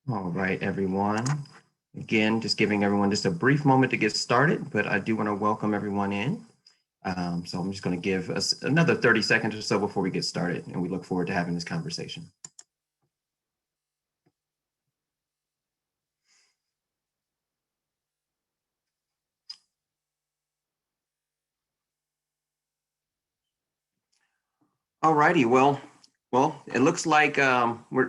All right, everyone. Again, just giving everyone just a brief moment to get started, but I do want to welcome everyone in. So I'm just going to give us another 30 seconds or so before we get started, and we look forward to having this conversation. All righty, well, it looks like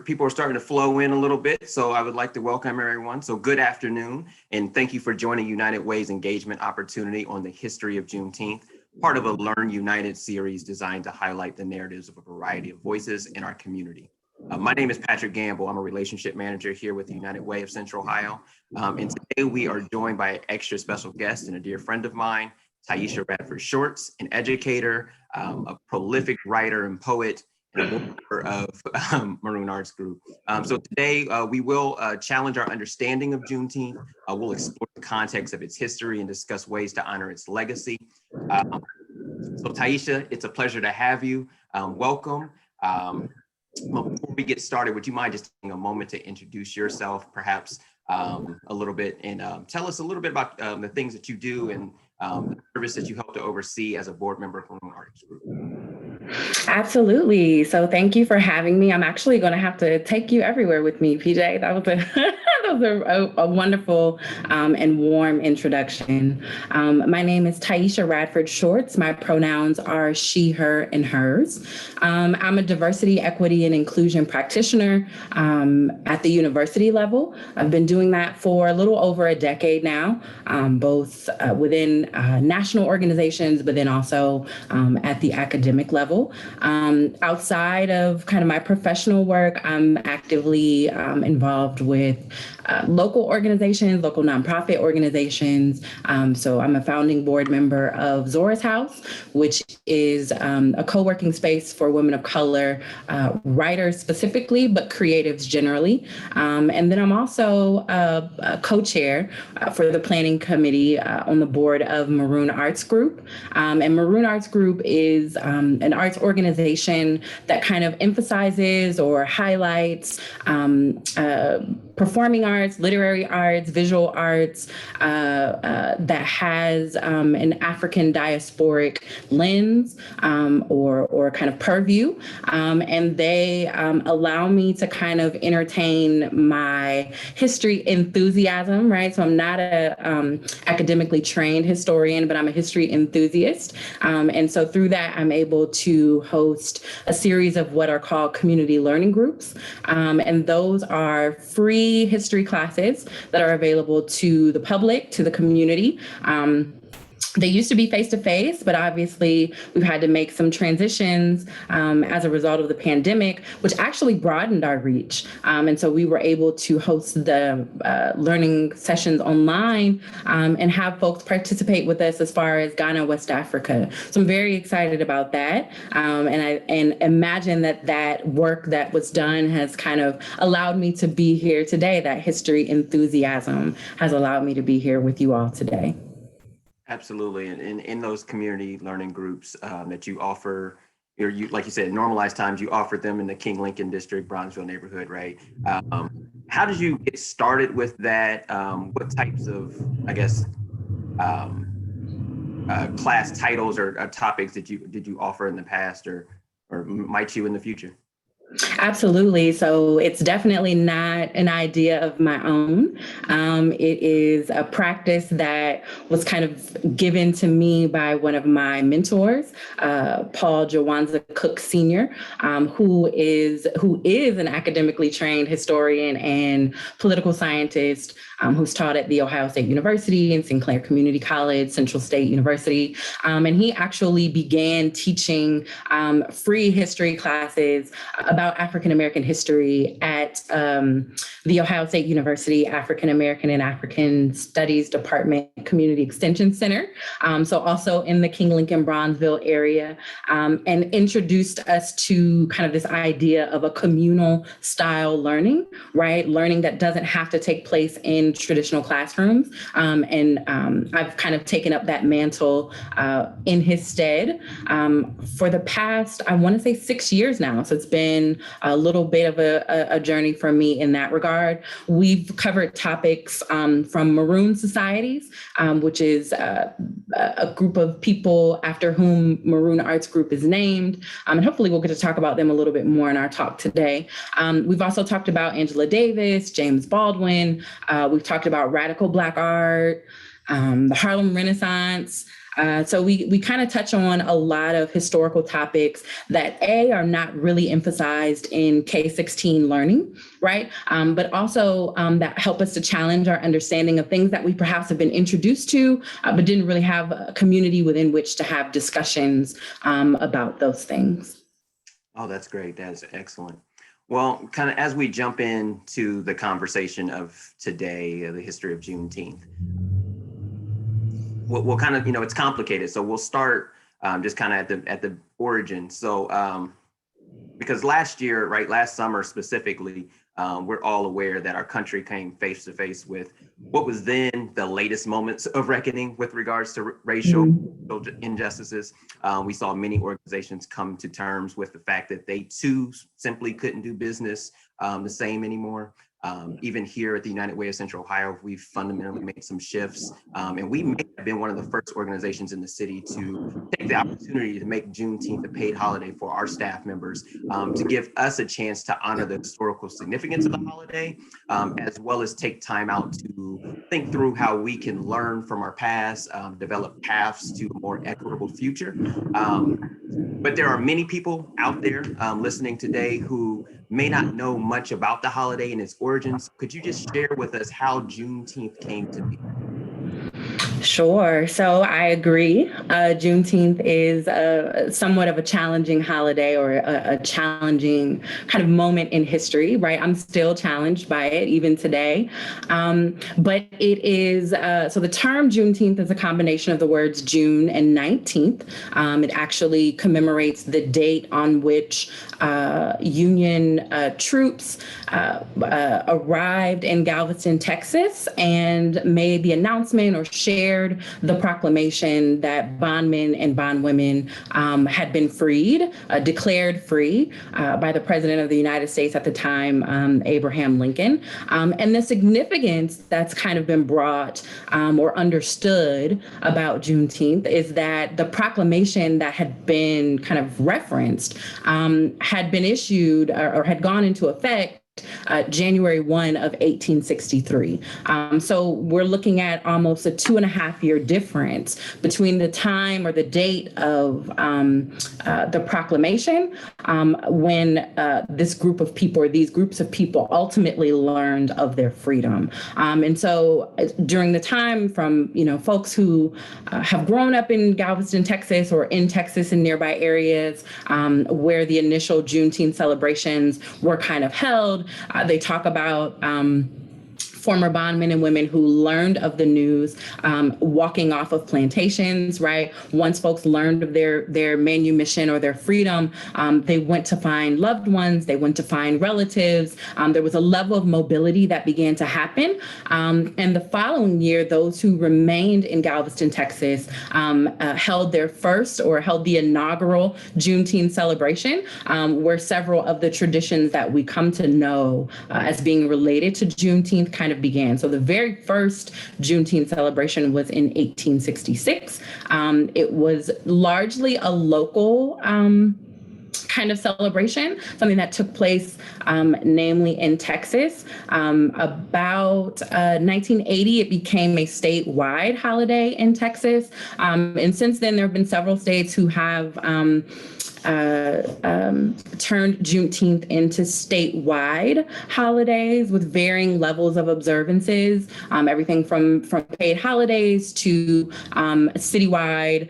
people are starting to flow in a little bit, so I would like to welcome everyone. So good afternoon, and thank you for joining United Way's engagement opportunity on the history of Juneteenth, part of a Learn United series designed to highlight the narratives of a variety of voices in our community. My name is Patrick Gamble. I'm a relationship manager here with the United Way of Central Ohio. And today we are joined by an extra special guest and a dear friend of mine, Taisha Radford Shorts, an educator, a prolific writer and poet, and a member of Maroon Arts Group. So today we will challenge our understanding of Juneteenth. We'll explore the context of its history and discuss ways to honor its legacy. So Taisha, it's a pleasure to have you. Welcome. Before we get started, would you mind just taking a moment to introduce yourself, perhaps a little bit, and tell us a little bit about the things that you do and the service that you help to oversee as a board member of Maroon Arts Group? Absolutely. So thank you for having me. I'm actually going to have to take you everywhere with me, PJ. That was a wonderful and warm introduction. My name is Taisha Radford Shorts. My pronouns are she, her, and hers. I'm a diversity, equity, and inclusion practitioner at the university level. I've been doing that for a little over a decade now, both within national organizations, but then also at the academic level. Outside of kind of my professional work, I'm actively involved with local organizations, local nonprofit organizations. So I'm a founding board member of Zora's House, which is a co-working space for women of color, writers specifically, but creatives generally. And then I'm also a co-chair for the planning committee on the board of Maroon Arts Group. And Maroon Arts Group is an arts organization that kind of emphasizes or highlights performing arts, literary arts, visual arts that has an African diasporic lens or kind of purview. And they allow me to kind of entertain my history enthusiasm, right? So I'm not a academically trained historian, but I'm a history enthusiast. And so through that, I'm able to host a series of what are called community learning groups. And those are free history classes that are available to the public, to the community. They used to be face-to-face, but obviously we've had to make some transitions as a result of the pandemic, which actually broadened our reach. And so we were able to host the learning sessions online and have folks participate with us as far as Ghana, West Africa. So I'm very excited about that. And imagine that work that was done has kind of allowed me to be here today. That history enthusiasm has allowed me to be here with you all today. Absolutely, and in those community learning groups that you offer, like you said, normalized times, you offered them in the King Lincoln District, Bronzeville neighborhood, right? How did you get started with that? What types of, I guess, class titles or topics did you offer in the past, or might you in the future? Absolutely. So it's definitely not an idea of my own. It is a practice that was kind of given to me by one of my mentors, Paul Jawanza Cook Sr., who is an academically trained historian and political scientist who's taught at The Ohio State University and Sinclair Community College, Central State University. And he actually began teaching free history classes about African American history at The Ohio State University African American and African Studies Department Community Extension Center. So also in the King Lincoln Bronzeville area, and introduced us to kind of this idea of a communal style learning, right? Learning that doesn't have to take place in traditional classrooms. And I've kind of taken up that mantle in his stead for the past, I want to say 6 years now. So it's been a little bit of a journey for me in that regard. We've covered topics from Maroon Societies, which is a group of people after whom Maroon Arts Group is named. And hopefully we'll get to talk about them a little bit more in our talk today. We've also talked about Angela Davis, James Baldwin. We've talked about radical Black art, the Harlem Renaissance. So we kind of touch on a lot of historical topics that are not really emphasized in K-16 learning, right? But also that help us to challenge our understanding of things that we perhaps have been introduced to, but didn't really have a community within which to have discussions about those things. Oh, that's great. That's excellent. Well, kind of as we jump into the conversation of today, the history of Juneteenth, we'll kind of, it's complicated. So we'll start just kind of at the origin. So because last summer specifically, we're all aware that our country came face to face with what was then the latest moments of reckoning with regards to racial injustices. We saw many organizations come to terms with the fact that they too simply couldn't do business the same anymore. Even here at the United Way of Central Ohio, we've fundamentally made some shifts. And we may have been one of the first organizations in the city to take the opportunity to make Juneteenth a paid holiday for our staff members, to give us a chance to honor the historical significance of the holiday, as well as take time out to think through how we can learn from our past, develop paths to a more equitable future. But there are many people out there listening today who may not know much about the holiday and its origins. Could you just share with us how Juneteenth came to be? Sure. So I agree. Juneteenth is somewhat of a challenging holiday, or a challenging kind of moment in history, right? I'm still challenged by it even today. But it is, so the term Juneteenth is a combination of the words June and 19th. It actually commemorates the date on which Union troops arrived in Galveston, Texas, and made the announcement or shared the proclamation that bondmen and bondwomen had been freed, declared free by the President of the United States at the time, Abraham Lincoln. And the significance that's kind of been brought or understood about Juneteenth is that the proclamation that had been kind of referenced had been issued or had gone into effect January 1 of 1863. So we're looking at almost a 2.5-year difference between the time or the date of the proclamation when this group of people, or these groups of people, ultimately learned of their freedom. And so during the time from, folks who have grown up in Galveston, Texas, or in Texas and nearby areas where the initial Juneteenth celebrations were kind of held, they talk about former bondmen and women who learned of the news, walking off of plantations, right? Once folks learned of their manumission or their freedom, they went to find loved ones, they went to find relatives. There was a level of mobility that began to happen. And the following year, those who remained in Galveston, Texas, held the inaugural Juneteenth celebration, where several of the traditions that we come to know as being related to Juneteenth kind of began. So the very first Juneteenth celebration was in 1866. It was largely a local kind of celebration, something that took place namely in Texas. About 1980, it became a statewide holiday in Texas. And since then, there have been several states who have turned Juneteenth into statewide holidays with varying levels of observances, everything from paid holidays to citywide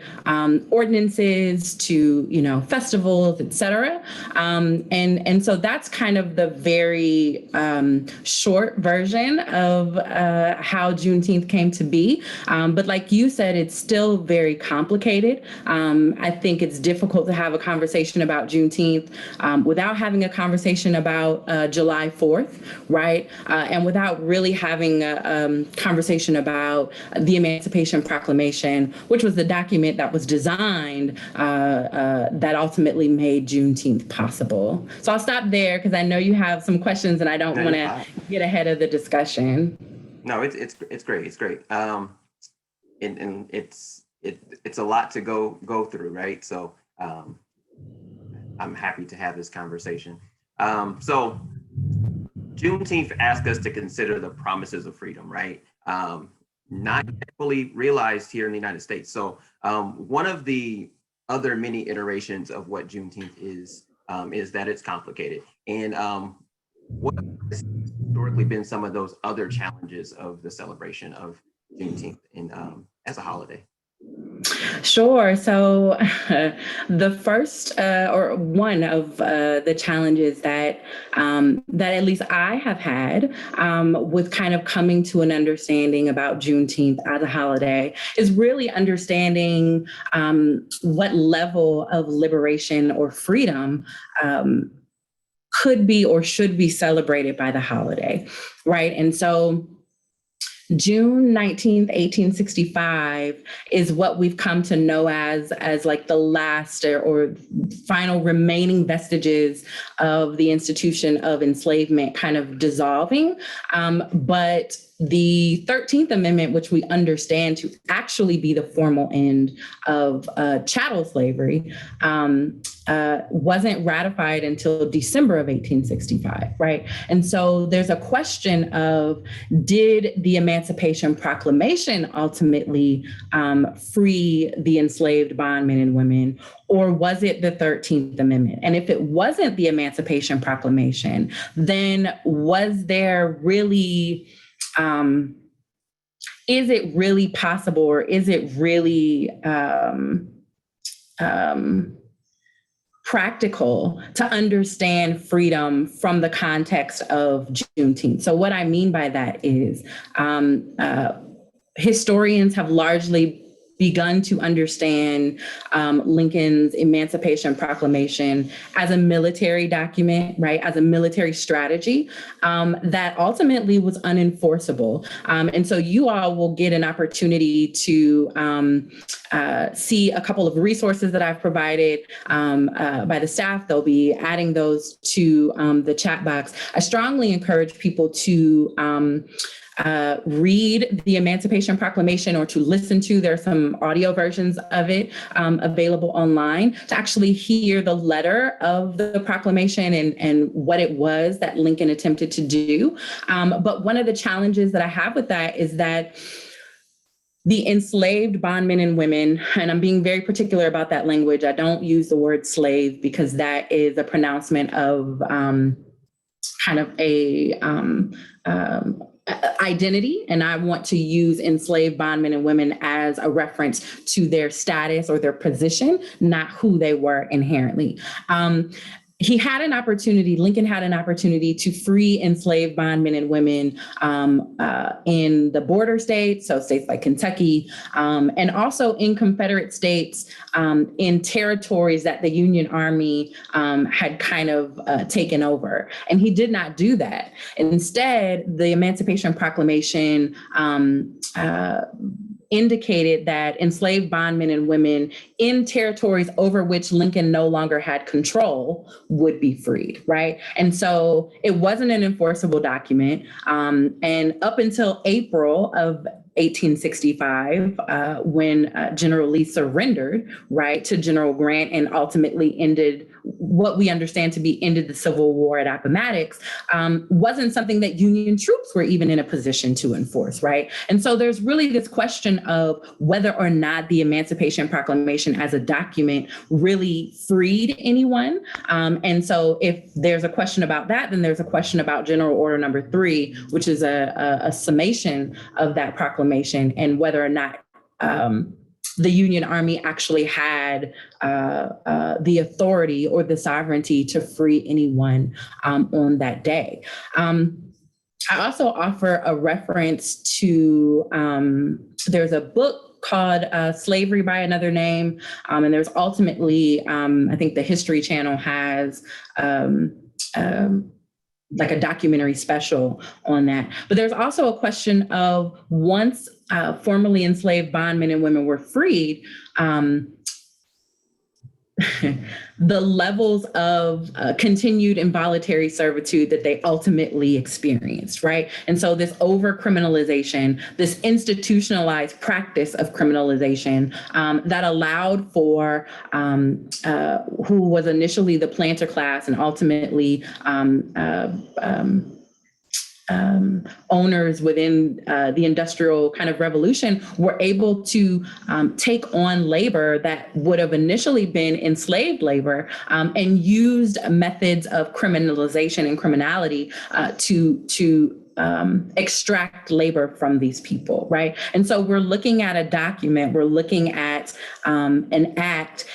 ordinances to festivals, etc. And so that's kind of the very short version of how Juneteenth came to be. But like you said, it's still very complicated. I think it's difficult to have a conversation conversation about Juneteenth, without having a conversation about July 4th, right? And without really having a conversation about the Emancipation Proclamation, which was the document that was designed that ultimately made Juneteenth possible. So I'll stop there because I know you have some questions and I don't want to get ahead of the discussion. No, it's great. It's great. And it's a lot to go through, right? So I'm happy to have this conversation. So Juneteenth asked us to consider the promises of freedom, right? Not fully realized here in the United States. So one of the other many iterations of what Juneteenth is that it's complicated. And what has historically been some of those other challenges of the celebration of Juneteenth as a holiday? Sure. So the first or one of the challenges that at least I have had with kind of coming to an understanding about Juneteenth as a holiday is really understanding what level of liberation or freedom could be or should be celebrated by the holiday, right? And so June 19th, 1865 is what we've come to know as like the last or final remaining vestiges of the institution of enslavement kind of dissolving. But the 13th Amendment, which we understand to actually be the formal end of chattel slavery, wasn't ratified until December of 1865, right? And so there's a question of, did the Emancipation Proclamation ultimately free the enslaved bondmen and women, or was it the 13th Amendment? And if it wasn't the Emancipation Proclamation, then was there really, is it really possible, or is it really practical to understand freedom from the context of Juneteenth? So what I mean by that is historians have largely begun to understand Lincoln's Emancipation Proclamation as a military document, right, as a military strategy that ultimately was unenforceable. And so you all will get an opportunity to see a couple of resources that I've provided by the staff. They'll be adding those to the chat box. I strongly encourage people to read the Emancipation Proclamation or to listen to, there are some audio versions of it available online, to actually hear the letter of the proclamation and what it was that Lincoln attempted to do. But one of the challenges that I have with that is that the enslaved bondmen and women, and I'm being very particular about that language. I don't use the word slave because that is a pronouncement of kind of a identity, and I want to use enslaved bondmen and women as a reference to their status or their position, not who they were inherently. Lincoln had an opportunity to free enslaved bondmen and women in the border states, so states like Kentucky, and also in Confederate states, in territories that the Union Army had kind of taken over. And he did not do that. Instead, the Emancipation Proclamation indicated that enslaved bondmen and women in territories over which Lincoln no longer had control would be freed, right? And so it wasn't an enforceable document. And up until April of 1865, when General Lee surrendered, right, to General Grant and ultimately ended what we understand to be ended the Civil War at Appomattox, wasn't something that Union troops were even in a position to enforce, right? And so there's really this question of whether or not the Emancipation Proclamation as a document really freed anyone. And so if there's a question about that, then there's a question about General Order Number 3, which is a summation of that proclamation, and whether or not the Union Army actually had the authority or the sovereignty to free anyone on that day. I also offer a reference to, there's a book called Slavery by Another Name. And there's ultimately, I think the History Channel has like a documentary special on that. But there's also a question of once formerly enslaved bondmen and women were freed, the levels of continued involuntary servitude that they ultimately experienced, right? And so this over-criminalization, this institutionalized practice of criminalization that allowed for who was initially the planter class and ultimately owners within the industrial kind of revolution were able to take on labor that would have initially been enslaved labor and used methods of criminalization and criminality to extract labor from these people, right? And so we're looking at a document, we're looking at an act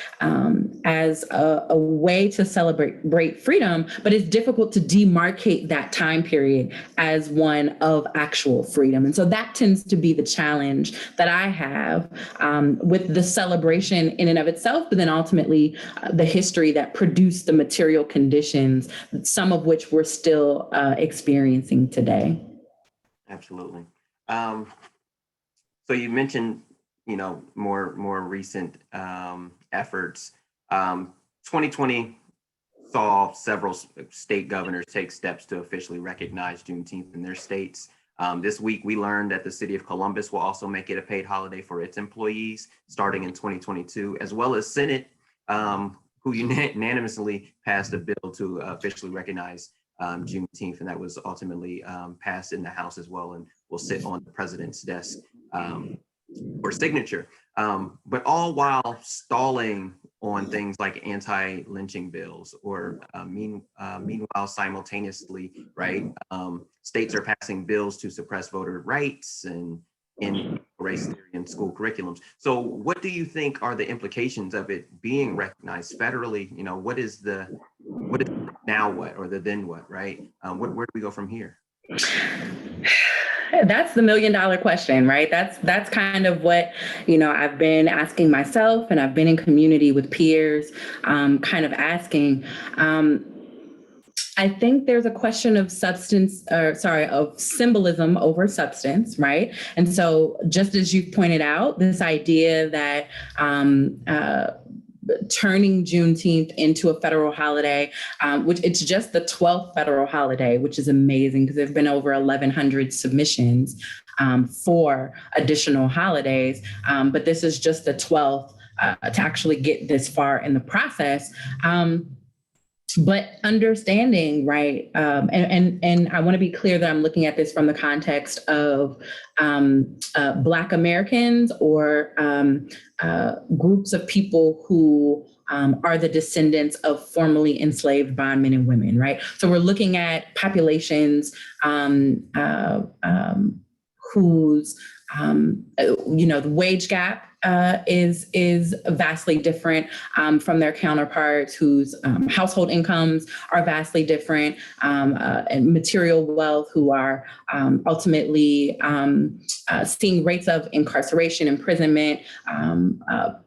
as a way to celebrate freedom, but it's difficult to demarcate that time period as one of actual freedom. And so that tends to be the challenge that I have with the celebration in and of itself, but then ultimately the history that produced the material conditions, some of which we're still experiencing today. Absolutely. So you mentioned, more recent efforts. 2020 saw several state governors take steps to officially recognize Juneteenth in their states. This week, we learned that the city of Columbus will also make it a paid holiday for its employees starting in 2022, as well as Senate, who unanimously passed a bill to officially recognize Juneteenth, and that was ultimately passed in the House as well, and will sit on the president's desk for signature. But all while stalling on things like anti-lynching bills, or meanwhile, simultaneously, right, states are passing bills to suppress voter rights and in race theory in school curriculums. So what do you think are the implications of it being recognized federally? What is now what, or the then what, right? Where do we go from here? That's the $1 million question, right? That's kind of what, I've been asking myself, and I've been in community with peers, kind of asking. I think there's a question of of symbolism over substance, right? And so just as you pointed out, this idea that turning Juneteenth into a federal holiday, which it's just the 12th federal holiday, which is amazing because there's been over 1,100 submissions for additional holidays. But this is just the 12th to actually get this far in the process. But understanding, right, and I want to be clear that I'm looking at this from the context of Black Americans or groups of people who are the descendants of formerly enslaved bondmen and women, right? So we're looking at populations whose, the wage gap is vastly different from their counterparts whose household incomes are vastly different, and material wealth, who are ultimately seeing rates of incarceration, imprisonment,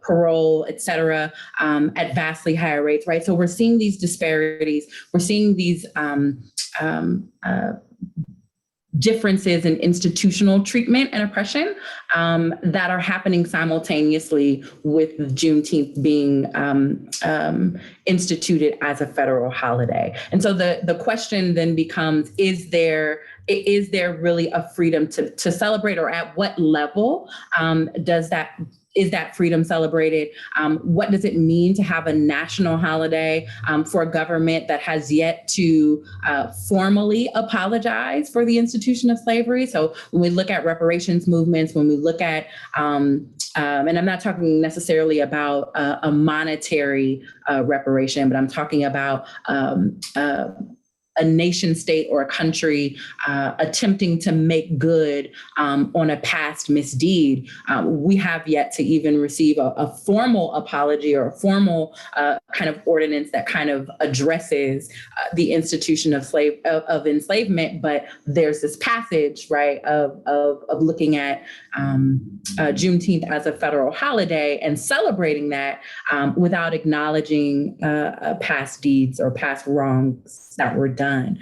parole, et cetera, at vastly higher rates, right? So we're seeing these disparities. We're seeing these differences in institutional treatment and oppression that are happening simultaneously with Juneteenth being instituted as a federal holiday. And so the question then becomes, is there really a freedom to celebrate, or at what level is that freedom celebrated? What does it mean to have a national holiday for a government that has yet to formally apologize for the institution of slavery? So when we look at reparations movements, when we look at, and I'm not talking necessarily about a monetary reparation, but I'm talking about a nation state or a country attempting to make good on a past misdeed. We have yet to even receive a formal apology or a formal kind of ordinance that kind of addresses the institution of enslavement. But there's this passage, right, of looking at Juneteenth as a federal holiday and celebrating that without acknowledging past deeds or past wrongs that were done.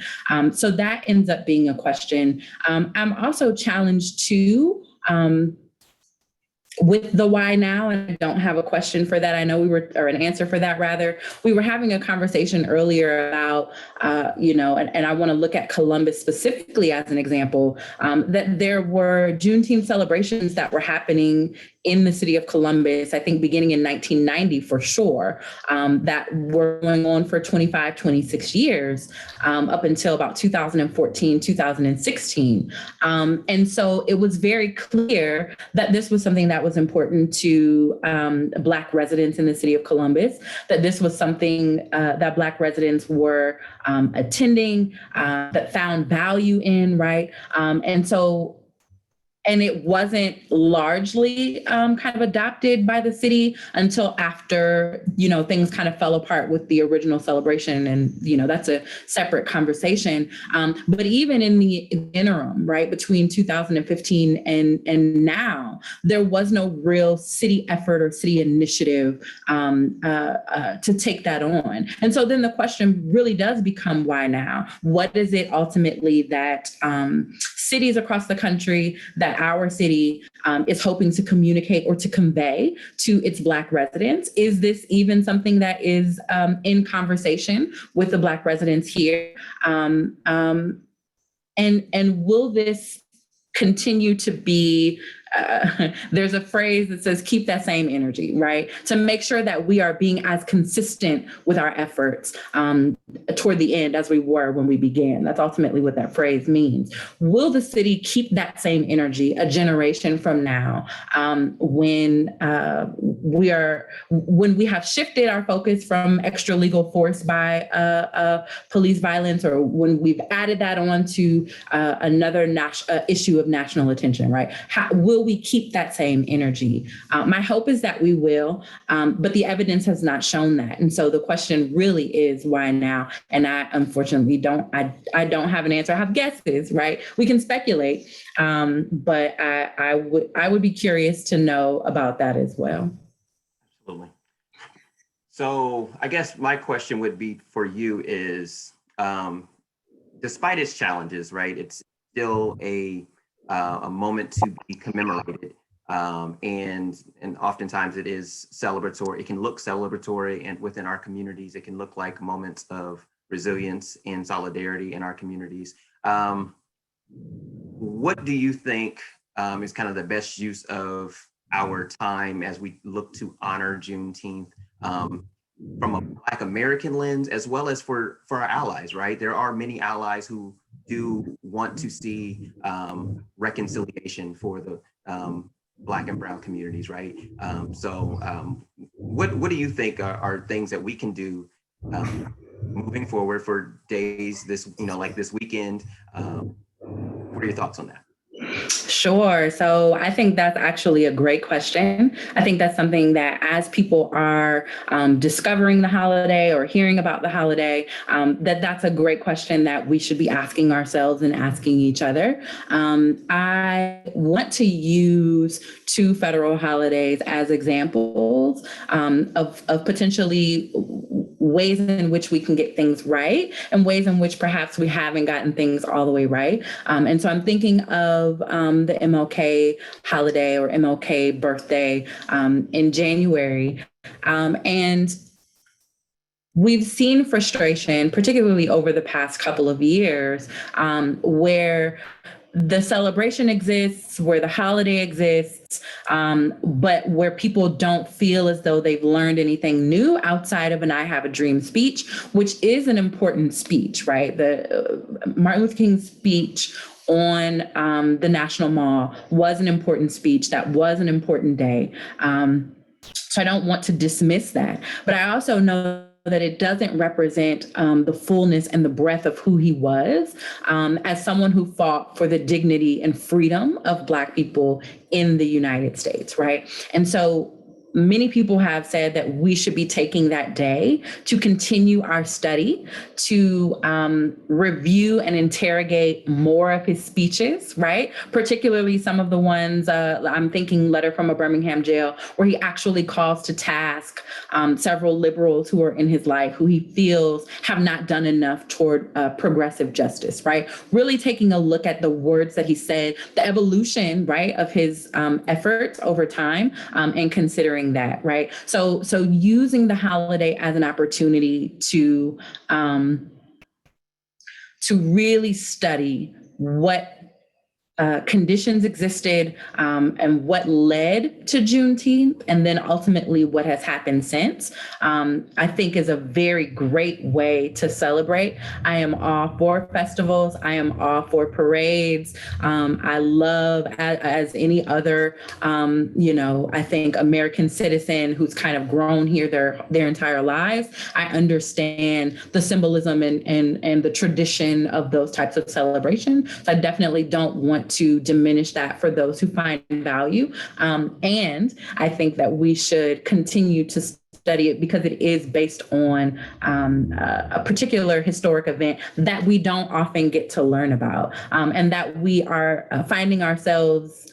So that ends up being a question. I'm also challenged too with the why now, and I don't have a question for that. I know or an answer for that rather. We were having a conversation earlier about, and I want to look at Columbus specifically as an example, that there were Juneteenth celebrations that were happening in the city of Columbus, I think beginning in 1990 for sure, that were going on for 25, 26 years, up until about 2014, 2016. And so it was very clear that this was something that was important to Black residents in the city of Columbus, that this was something that Black residents were attending, that found value in, right? And it wasn't largely kind of adopted by the city until after, things kind of fell apart with the original celebration. And, that's a separate conversation. But even in the interim, right, between 2015 and now, there was no real city effort or city initiative to take that on. And so then the question really does become, why now? What is it ultimately that cities across the country, that our city is hoping to communicate or to convey to its Black residents? Is this even something that is in conversation with the Black residents here? And will this continue to be, there's a phrase that says, keep that same energy, right? To make sure that we are being as consistent with our efforts toward the end as we were when we began. That's ultimately what that phrase means. Will the city keep that same energy a generation from now, when we have shifted our focus from extra legal force by police violence, or when we've added that on to another issue of national attention, right? Will we keep that same energy? My hope is that we will, but the evidence has not shown that. And so the question really is, why now? And I unfortunately don't have an answer. I have guesses, right? We can speculate, but I would be curious to know about that as well. Absolutely. So I guess my question would be for you is, despite its challenges, right, it's still a moment to be commemorated. And oftentimes it is celebratory. It can look celebratory, and within our communities, it can look like moments of resilience and solidarity in our communities. What do you think is kind of the best use of our time as we look to honor Juneteenth from a Black American lens, as well as for our allies, right? There are many allies who do want to see reconciliation for the Black and Brown communities, right? What do you think are things that we can do moving forward for days like this weekend? What are your thoughts on that? Sure. So I think that's actually a great question. I think that's something that as people are discovering the holiday or hearing about the holiday, that's a great question that we should be asking ourselves and asking each other. I want to use two federal holidays as examples of potentially ways in which we can get things right and ways in which perhaps we haven't gotten things all the way right. And so I'm thinking of the MLK holiday or MLK birthday in January. And we've seen frustration, particularly over the past couple of years, where the celebration exists, where the holiday exists, but where people don't feel as though they've learned anything new outside of an I Have a Dream speech, which is an important speech, right? The Martin Luther King's speech on the National Mall was an important speech. That was an important day. So I don't want to dismiss that. But I also know that it doesn't represent the fullness and the breadth of who he was as someone who fought for the dignity and freedom of Black people in the United States, right? And so many people have said that we should be taking that day to continue our study, to review and interrogate more of his speeches, right? Particularly some of the ones, I'm thinking Letter from a Birmingham Jail, where he actually calls to task several liberals who are in his life, who he feels have not done enough toward progressive justice, right? Really taking a look at the words that he said, the evolution, right, of his efforts over time, and considering that, right? So using the holiday as an opportunity to really study what conditions existed and what led to Juneteenth, and then ultimately what has happened since, I think is a very great way to celebrate. I am all for festivals. I am all for parades. I love, as any other, I think American citizen who's kind of grown here their entire lives, I understand the symbolism and the tradition of those types of celebrations. So I definitely don't want to diminish that for those who find value. And I think that we should continue to study it because it is based on a particular historic event that we don't often get to learn about, and that we are finding ourselves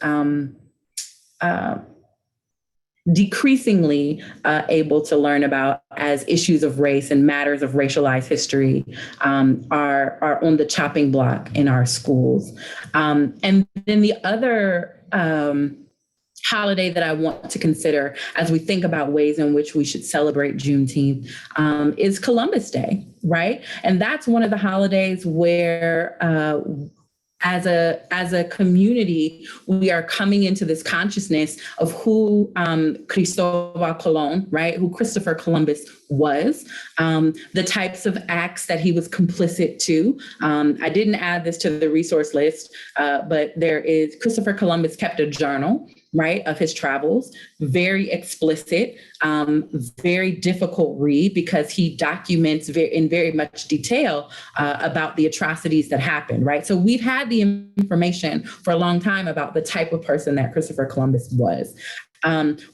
decreasingly able to learn about as issues of race and matters of racialized history are on the chopping block in our schools. And then the other holiday that I want to consider as we think about ways in which we should celebrate Juneteenth is Columbus Day, right? And that's one of the holidays where as a community, we are coming into this consciousness of who Cristobal Colon, right, who Christopher Columbus was, the types of acts that he was complicit to. I didn't add this to the resource list, but Christopher Columbus kept a journal, right, of his travels, very explicit, very difficult read because he documents in very much detail about the atrocities that happened, right? So we've had the information for a long time about the type of person that Christopher Columbus was.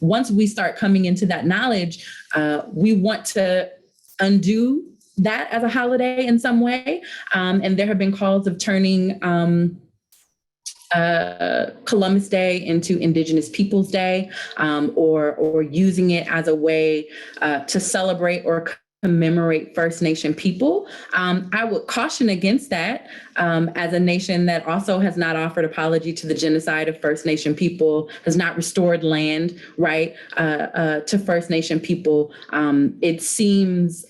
Once we start coming into that knowledge, we want to undo that as a holiday in some way. And there have been calls of turning Columbus Day into Indigenous Peoples Day, or using it as a way to celebrate or commemorate First Nation people. I would caution against that as a nation that also has not offered apology to the genocide of First Nation people, has not restored land, right, to First Nation people. It seems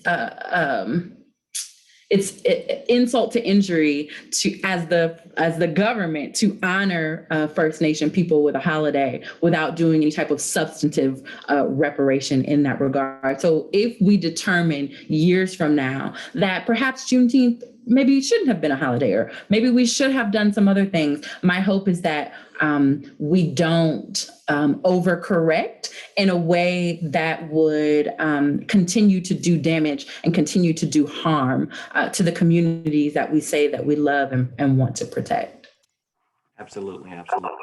it's insult to injury to as the government to honor First Nation people with a holiday without doing any type of substantive reparation in that regard. So if we determine years from now that perhaps Juneteenth maybe shouldn't have been a holiday, or maybe we should have done some other things, my hope is that we don't overcorrect in a way that would continue to do damage and continue to do harm to the communities that we say that we love and want to protect. Absolutely, absolutely.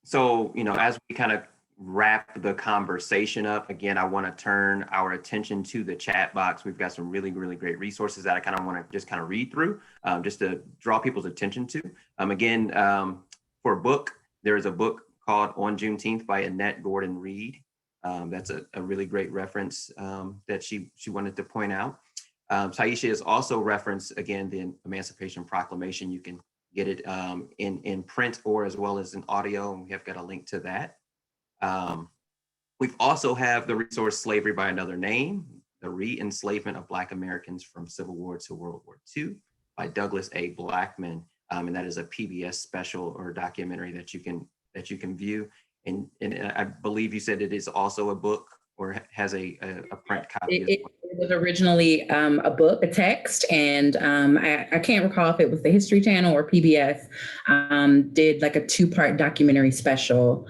So, as we kind of wrap the conversation up, again, I want to turn our attention to the chat box. We've got some really, really great resources that I kind of want to just kind of read through, just to draw people's attention to. Again, for a book, there is a book called On Juneteenth by Annette Gordon Reed. That's a really great reference that she wanted to point out. Taisha has also referenced, again, the Emancipation Proclamation. You can get it in print or as well as in audio, and we have got a link to that. We've also have the resource Slavery by Another Name, The Re-Enslavement of Black Americans from Civil War to World War II by Douglas A. Blackman. And that is a PBS special or documentary that you can view. And I believe you said it is also a book or has a print copy. It was originally a book, a text, and I can't recall if it was the History Channel or PBS did like a 2-part documentary special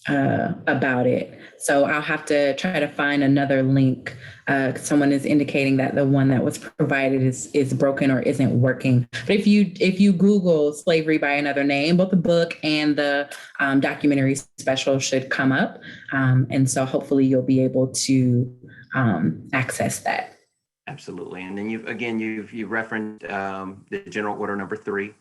about it. So I'll have to try to find another link. Someone is indicating that the one that was provided is broken or isn't working. But if you Google "Slavery by Another Name," both the book and the documentary special should come up, and so hopefully you'll be able to access that. Absolutely. And then you've referenced the General Order Number 3.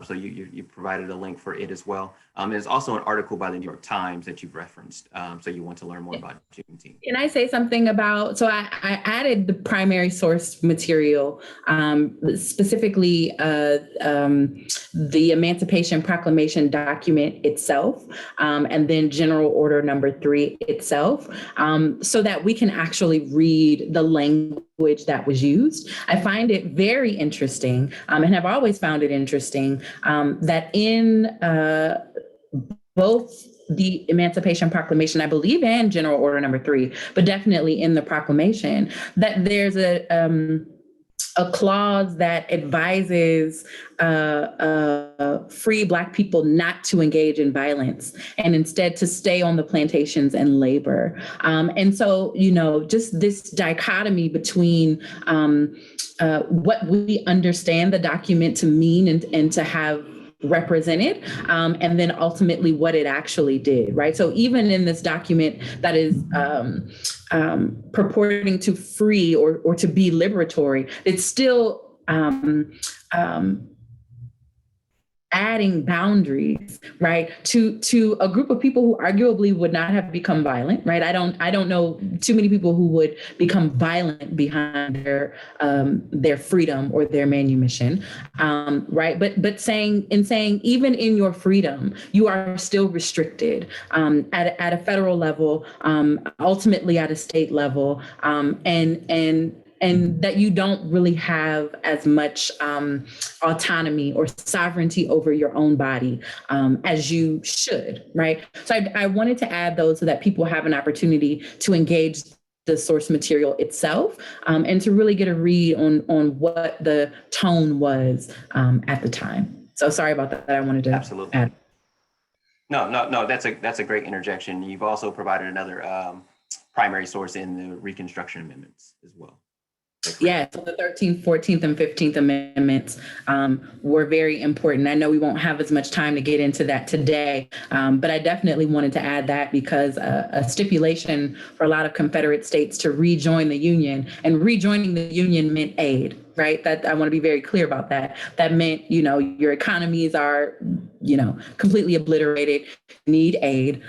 So you provided a link for it as well. There's also an article by the New York Times that you've referenced. So you want to learn more about Juneteenth. Can I say something about, so I added the primary source material, specifically the Emancipation Proclamation document itself, and then General Order Number 3 itself, so that we can actually read the language that was used. I find it very interesting, and have always found it interesting, that in both the Emancipation Proclamation, I believe, and General Order Number 3, but definitely in the proclamation, that there's a clause that advises free Black people not to engage in violence and instead to stay on the plantations and labor. And so, just this dichotomy between what we understand the document to mean and to have represented, and then ultimately what it actually did, right? So even in this document that is purporting to free or to be liberatory, it's still adding boundaries, right, to a group of people who arguably would not have become violent, right? I don't know too many people who would become violent behind their freedom or their manumission, right? But saying even in your freedom, you are still restricted at a federal level, ultimately at a state level, and that you don't really have as much autonomy or sovereignty over your own body as you should, right? So I wanted to add those so that people have an opportunity to engage the source material itself, and to really get a read on what the tone was at the time. So sorry about that. I wanted to absolutely add. No. That's a great interjection. You've also provided another primary source in the Reconstruction Amendments as well. Yeah, so the 13th, 14th, and 15th Amendments were very important. I know we won't have as much time to get into that today, but I definitely wanted to add that because a stipulation for a lot of Confederate states to rejoin the Union, and rejoining the Union meant aid, right? That I want to be very clear about that. That meant, your economies are, completely obliterated, need aid,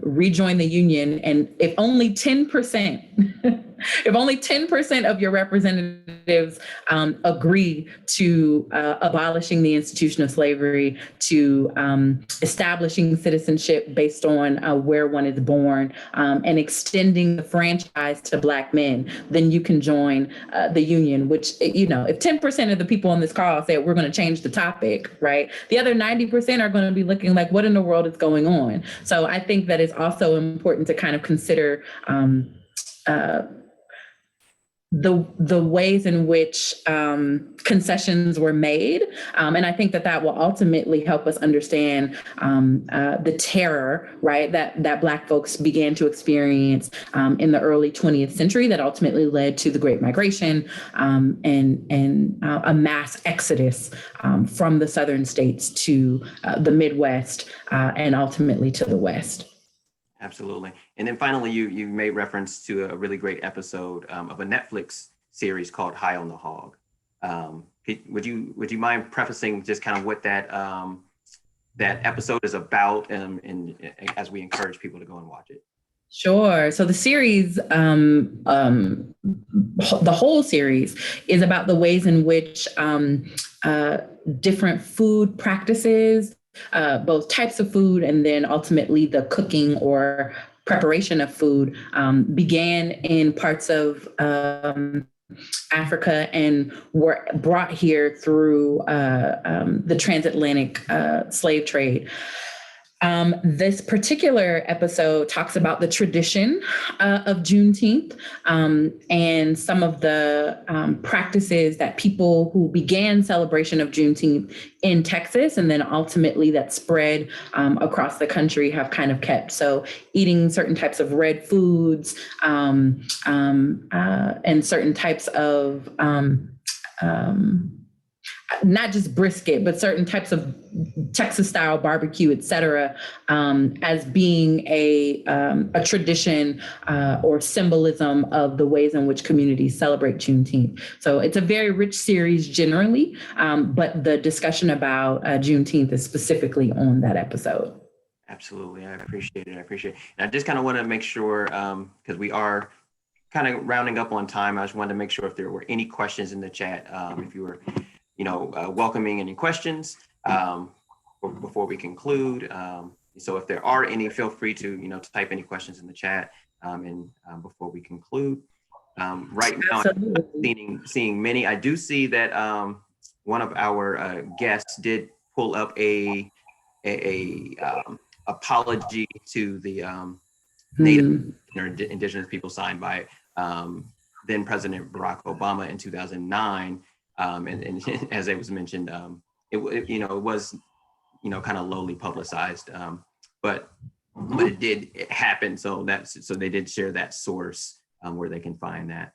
rejoin the Union. And if only 10%, if only 10% of your representatives agree to abolishing the institution of slavery, to establishing citizenship based on where one is born, and extending the franchise to Black men, then you can join the Union, which, if 10% of the people on this call say we're going to change the topic, right? The other 90% are going to be looking like, what in the world is going on? So I think that it's also important to kind of consider the ways in which concessions were made. And I think that will ultimately help us understand the terror, right, that Black folks began to experience in the early 20th century that ultimately led to the Great Migration, and a mass exodus from the Southern states to the Midwest, and ultimately to the West. Absolutely. And then finally, you made reference to a really great episode of a Netflix series called High on the Hog. Would you mind prefacing just kind of what that episode is about, and as we encourage people to go and watch it? Sure. So the series, the whole series is about the ways in which different food practices, both types of food and then ultimately the cooking or preparation of food, began in parts of Africa and were brought here through the transatlantic slave trade. This particular episode talks about the tradition of Juneteenth and some of the practices that people who began celebration of Juneteenth in Texas and then ultimately that spread across the country have kind of kept. So eating certain types of red foods and certain types of not just brisket, but certain types of Texas style barbecue, et cetera, as being a tradition or symbolism of the ways in which communities celebrate Juneteenth. So it's a very rich series generally, but the discussion about Juneteenth is specifically on that episode. Absolutely. I appreciate it. And I just kind of want to make sure, because we are kind of rounding up on time, I just wanted to make sure if there were any questions in the chat, if you were welcoming any questions before we conclude. So if there are any, feel free to, type any questions in the chat and before we conclude. Right now, I'm seeing many. I do see that one of our guests did pull up a apology to the Native or Indigenous people signed by then President Barack Obama in 2009. And as it was mentioned, it was, kind of lowly publicized, but it did happen. So they did share that source where they can find that.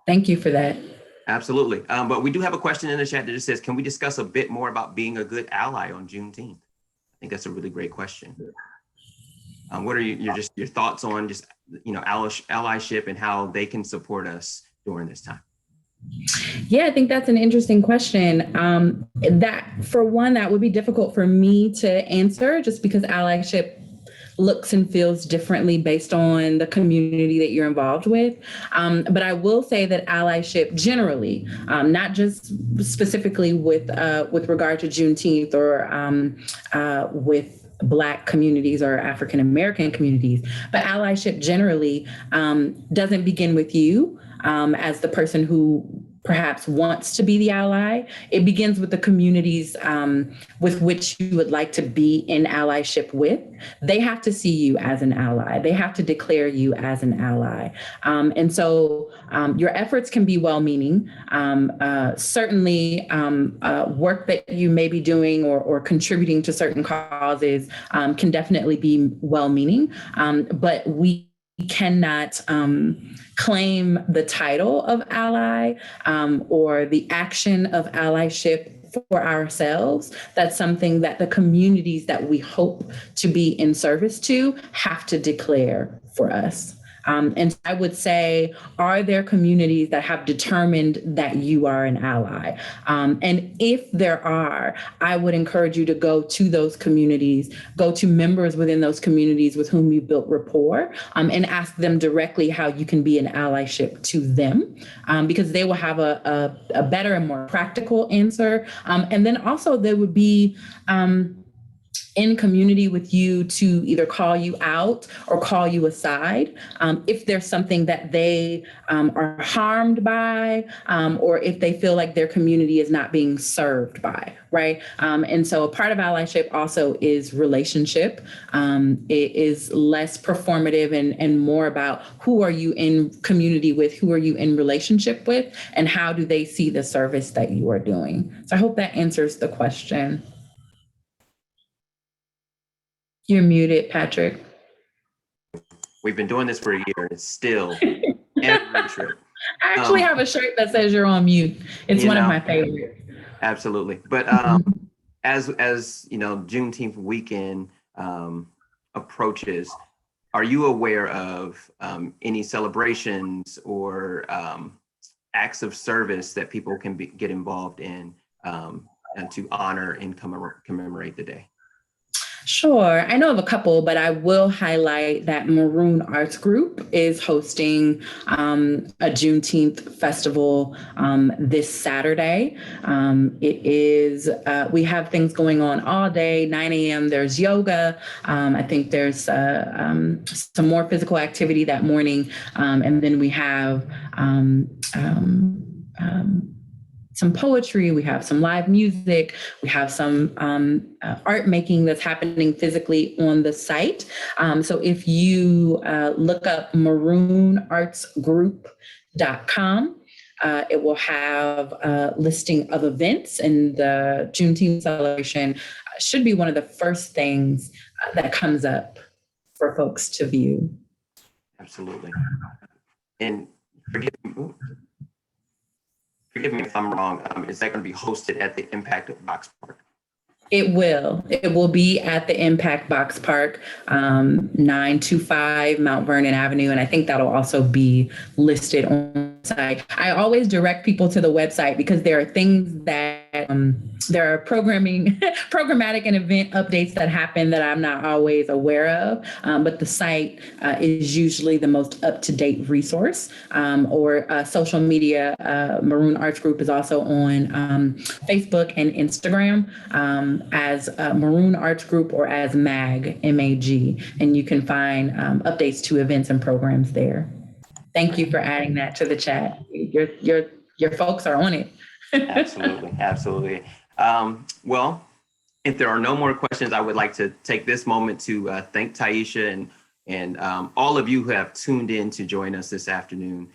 Thank you for that. Absolutely. But we do have a question in the chat that just says, can we discuss a bit more about being a good ally on Juneteenth? I think that's a really great question. What are your thoughts on just, allyship and how they can support us during this time? Yeah, I think that's an interesting question. That would be difficult for me to answer just because allyship looks and feels differently based on the community that you're involved with. But I will say that allyship generally, not just specifically with regard to Juneteenth or with Black communities or African American communities, but allyship generally doesn't begin with you as the person who perhaps wants to be the ally. It begins with the communities with which you would like to be in allyship with. They have to see you as an ally. They have to declare you as an ally. And so your efforts can be well-meaning. Certainly work that you may be doing or contributing to certain causes can definitely be well-meaning, but we cannot claim the title of ally or the action of allyship for ourselves. That's something that the communities that we hope to be in service to have to declare for us. And I would say, are there communities that have determined that you are an ally? And if there are, I would encourage you to go to those communities, go to members within those communities with whom you built rapport, and ask them directly how you can be an allyship to them, because they will have a better and more practical answer. And then also there would be in community with you to either call you out or call you aside if there's something that they are harmed by, or if they feel like their community is not being served by, right? And so a part of allyship also is relationship. It is less performative and more about who are you in community with, who are you in relationship with, and how do they see the service that you are doing? So I hope that answers the question. You're muted, Patrick. We've been doing this for a year. It's still every trip. I actually have a shirt that says you're on mute. It's one of my favorites. Absolutely. But as Juneteenth weekend approaches, are you aware of any celebrations or acts of service that people can get involved in and to honor and commemorate the day? Sure. I know of a couple, but I will highlight that Maroon Arts Group is hosting a Juneteenth festival this Saturday. It is, we have things going on all day, 9 a.m. There's yoga. I think there's some more physical activity that morning. And then we have some poetry, we have some live music, we have some art making that's happening physically on the site. So if you look up maroonartsgroup.com, it will have a listing of events, and the Juneteenth celebration should be one of the first things that comes up for folks to view. Absolutely. And forgive me if I'm wrong, is that going to be hosted at the Impact Box Park? It will. It will be at the Impact Box Park, 925 Mount Vernon Avenue. And I think that'll also be listed on the site. I always direct people to the website because there are things that there are programmatic and event updates that happen that I'm not always aware of. But the site is usually the most up-to-date resource. Or social media. Maroon Arts Group is also on Facebook and Instagram. As Maroon Arts Group or as MAG, M-A-G, and you can find updates to events and programs there. Thank you for adding that to the chat. Your folks are on it. Absolutely, absolutely. Well, if there are no more questions, I would like to take this moment to thank Taisha and all of you who have tuned in to join us this afternoon.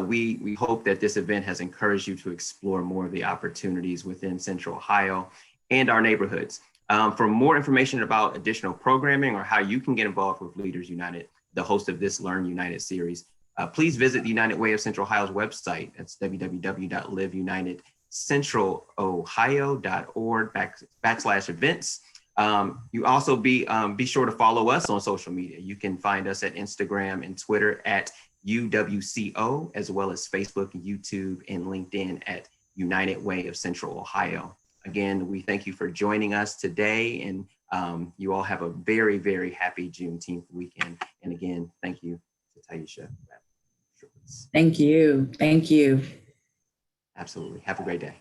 We hope that this event has encouraged you to explore more of the opportunities within Central Ohio and our neighborhoods. For more information about additional programming or how you can get involved with Leaders United, the host of this Learn United series, please visit the United Way of Central Ohio's website. That's www.liveunitedcentralohio.org/events. You also be sure to follow us on social media. You can find us at Instagram and Twitter at UWCO, as well as Facebook, YouTube, and LinkedIn at United Way of Central Ohio. Again, we thank you for joining us today, and you all have a very, very happy Juneteenth weekend. And again, thank you to Taisha. Thank you. Thank you. Absolutely. Have a great day.